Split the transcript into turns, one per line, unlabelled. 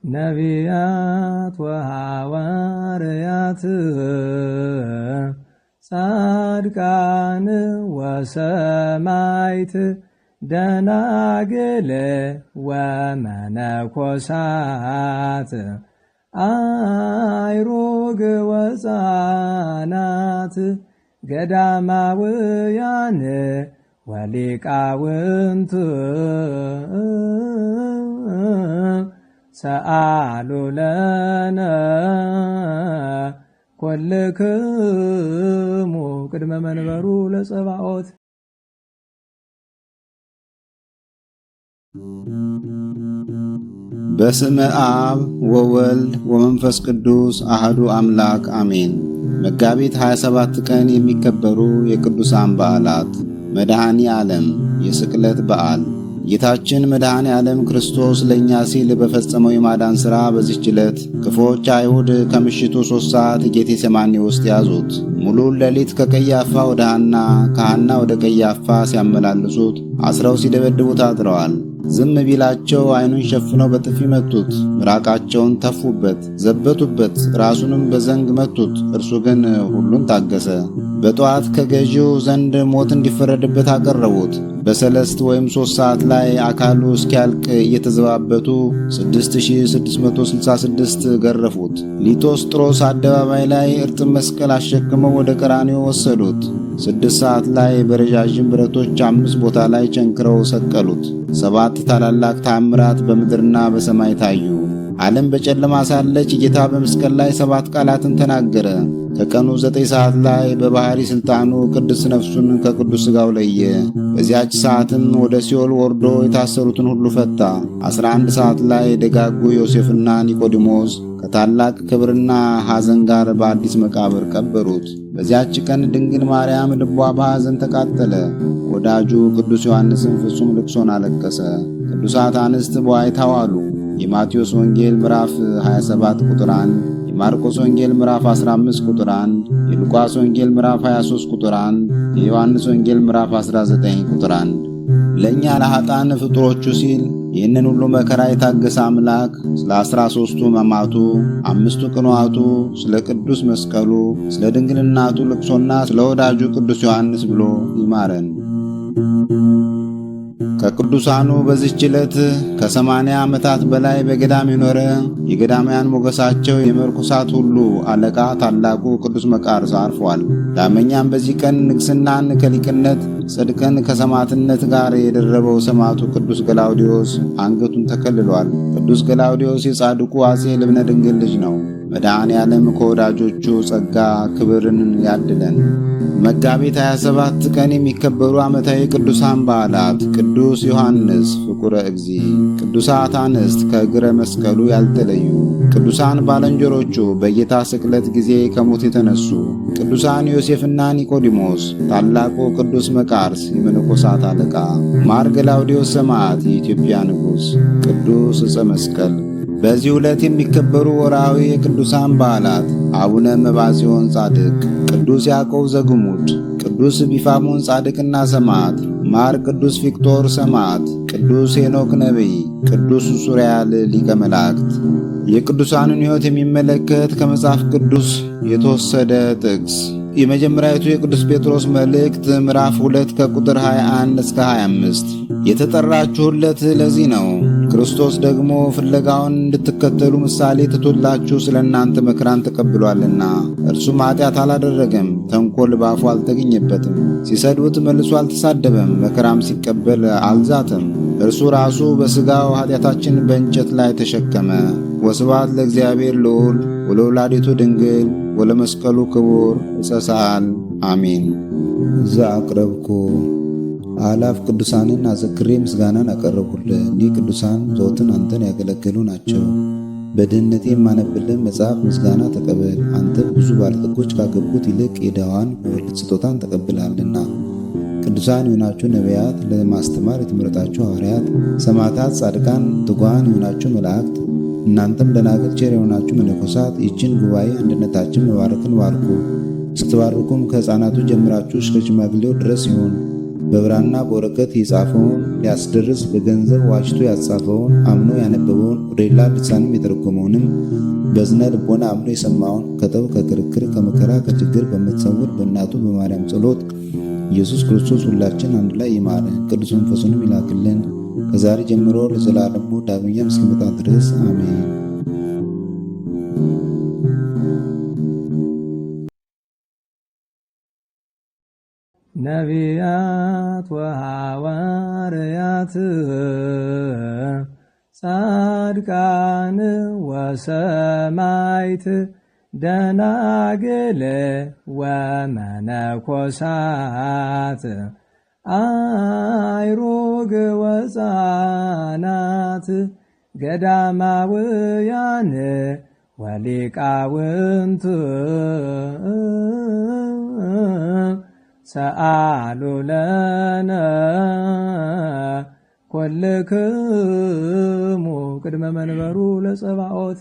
ነቢያት ወሐዋርያት ጻድቃን ወሰማዕት ደናግል ወመነኮሳት አይሩግ ወሕፃናት ገዳማውያን ወሊቃውንት ሰአሉ ለነ ኩልክሙ ቅድመ መንበሩ ለጸባኦት።
በስመ አብ ወወልድ ወመንፈስ ቅዱስ አህዱ አምላክ አሜን። መጋቢት 27 ቀን የሚከበሩ የቅዱሳን በዓላት። መድኃኔ ዓለም የስቅለት በዓል። ጌታችን መድኃኔ ዓለም ክርስቶስ ለእኛ ሲል በፈጸመው የማዳን ሥራ በዚህች ዕለት ክፉዎች አይሁድ ከምሽቱ 3 ሰዓት ጌቴሴማኒ ውስጥ ያዙት። ሙሉውን ሌሊት ከቀያፋ ወደ ሐና ከሐና ወደ ቀያፋ ሲያመላልሱት አስረው ሲደበድቡት አድረዋል። ዝም ቢላቸው ዓይኑን ሸፍነው በጥፊ መቱት፣ ምራቃቸውን ተፉበት፣ ዘበቱበት፣ ራሱንም በዘንግ መቱት። እርሱ ግን ሁሉን ታገሰ። በጠዋት ከገዢው ዘንድ ሞት እንዲፈረድበት አቀረቡት። በሰለስት ወይም 3 ሰዓት ላይ አካሉ እስኪያልቅ እየተዘባበቱ 6666 ገረፉት። ሊቶስጥሮስ አደባባይ ላይ እርጥብ መስቀል አሸክመው ወደ ቀራንዮ ወሰዱት። 6 ሰዓት ላይ በረዣዥም ብረቶች 5 ቦታ ላይ ቸንክረው ሰቀሉት። 7 ታላላቅ ተአምራት በምድርና በሰማይ ታዩ። ዓለም በጨለማ ሳለች ጌታ በመስቀል ላይ 7 ቃላትን ተናገረ። ከቀኑ 9 ሰዓት ላይ በባሕሪ ሥልጣኑ ቅዱስ ነፍሱን ከቅዱስ ሥጋው ለየ። በዚያች ሰዓትም ወደ ሲኦል ወርዶ የታሰሩትን ሁሉ ፈታ። 11 ሰዓት ላይ ደጋጉ ዮሴፍና ኒቆዲሞስ ከታላቅ ክብርና ሐዘን ጋር በአዲስ መቃብር ቀበሩት። በዚያች ቀን ድንግል ማርያም ልቧ በሐዘን ተቃጠለ። ወዳጁ ቅዱስ ዮሐንስም ፍጹም ልቅሶን አለቀሰ። ቅዱሳት አንስት በዋይታ ዋሉ። የማቴዎስ ወንጌል ምዕራፍ 27 ቁጥር 1፣ የማርቆስ ወንጌል ምዕራፍ 15 ቁጥር 1፣ የሉቃስ ወንጌል ምዕራፍ 23 ቁጥር 1፣ የዮሐንስ ወንጌል ምዕራፍ 19 ቁጥር 1። ለእኛ ለኃጥአን ፍጡሮቹ ሲል ይህንን ሁሉ መከራ የታገሰ አምላክ ስለ 13ቱ ሕማማቱ፣ 5ቱ ቅንዋቱ፣ ስለ ቅዱስ መስቀሉ፣ ስለ ድንግልናቱ ልቅሶና ስለ ወዳጁ ቅዱስ ዮሐንስ ብሎ ይማረን። ከቅዱሳኑ በዚህች ዕለት ከ80 ዓመታት በላይ በገዳም የኖረ የገዳማውያን ሞገሳቸው የመርኩሳት ሁሉ አለቃ ታላቁ ቅዱስ መቃርስ አርፏል። ዳመኛም በዚህ ቀን ንግሥናን ከሊቅነት ጽድቅን ከሰማዕትነት ጋር የደረበው ሰማዕቱ ቅዱስ ገላውዲዮስ አንገቱን ተከልሏል። ቅዱስ ገላውዲዮስ የጻድቁ አፄ ልብነ ድንግል ልጅ ነው። መድኃኔ ዓለም ከወዳጆቹ ጸጋ ክብርን ያድለን። መጋቢት 27 ቀን የሚከበሩ ዓመታዊ ቅዱሳን በዓላት። ቅዱስ ዮሐንስ ፍቁረ እግዚእ፣ ቅዱሳት አንስት ከእግረ መስቀሉ ያልተለዩ፣ ቅዱሳን ባልንጀሮቹ በጌታ ስቅለት ጊዜ ከሞት የተነሱ፣ ቅዱሳን ዮሴፍና ኒቆዲሞስ፣ ታላቁ ቅዱስ መቃርስ የመነኮሳት አለቃ፣ ማር ገላውዴዎስ ሰማዕት የኢትዮጵያ ንጉሥ፣ ቅዱስ ዕፀ መስቀል። በዚህ ዕለት የሚከበሩ ወርሃዊ የቅዱሳን በዓላት። አቡነ መባጽዮን ጻድቅ፣ ቅዱስ ያዕቆብ ዘግሙድ፣ ቅዱስ ቢፋሞን ጻድቅና ሰማዕት፣ ማር ቅዱስ ቪክቶር ሰማዕት፣ ቅዱስ ሄኖክ ነቢይ፣ ቅዱስ ሱሪያል ሊቀ መላእክት። የቅዱሳንን ሕይወት የሚመለከት ከመጽሐፍ ቅዱስ የተወሰደ ጥቅስ። የመጀመሪያዊቱ የቅዱስ ጴጥሮስ መልእክት ምዕራፍ 2 ከቁጥር 21 እስከ 25። የተጠራችሁለት ለዚህ ነው። ክርስቶስ ደግሞ ፍለጋውን እንድትከተሉ ምሳሌ ትቶላችሁ ስለ እናንተ መከራን ተቀብሏልና። እርሱም ኃጢአት አላደረገም፣ ተንኰል በአፉ አልተገኘበትም። ሲሰድቡት መልሶ አልተሳደበም፣ መከራም ሲቀበል አልዛተም። እርሱ ራሱ በሥጋው ኃጢአታችን በእንጨት ላይ ተሸከመ። ወስብሐት ለእግዚአብሔር ልዑል ወለወላዲቱ ድንግል ወለመስቀሉ ክቡር ዕፀ አሜን። ዘአቅረብኩ አላፍ ቅዱሳንን አዘክሬ ምስጋናን አቀረብኩልህ። እኒህ ቅዱሳን ዘወትር አንተን ያገለገሉ ናቸው። በድህነቴ የማነብልህ መጽሐፍ ምስጋና ተቀበል። አንተ ብዙ ባለጠጎች ካገቡት ይልቅ የድሃዋን መበለት ስጦታን ተቀብላለና። ቅዱሳን የሆናችሁ ነቢያት፣ ለማስተማር የተመረጣችሁ ሐዋርያት፣ ሰማዕታት፣ ጻድቃን፣ ትጉሃን የሆናችሁ መላእክት፣ እናንተም ደናግል ቸር የሆናችሁ መነኮሳት ይህችን ጉባኤ አንድነታችን መባረክን ባርኩ። ስትባርኩም ከሕፃናቱ ጀምራችሁ እስከ ሽማግሌው ድረስ ይሁን። በብራና በወረቀት የጻፈውን ሊያስደርስ በገንዘብ ዋጅቶ ያጻፈውን አምኖ ያነበበውን ወደ ሌላ ልሳንም የተረጎመውንም በዝነ ልቦና አምኖ የሰማውን ከጠብ ከክርክር ከመከራ ከችግር በምትሰውር በእናቱ በማርያም ጸሎት ኢየሱስ ክርስቶስ ሁላችን አንድ ላይ ይማረን፣ ቅዱስ መንፈሱንም ይላክልን ከዛሬ ጀምሮ ለዘላለሙ ዳግመኛም እስኪመጣ ድረስ አሜን።
ነቢያት ወሐዋርያት ጻድቃን ወሰማይት ደናግል ወመነኮሳት አይሩግ ወሕፃናት ገዳማውያን ወሊቃውንት ሰአሉ ለነ ኩልክሙ ቅድመ መንበሩ ለጸባኦት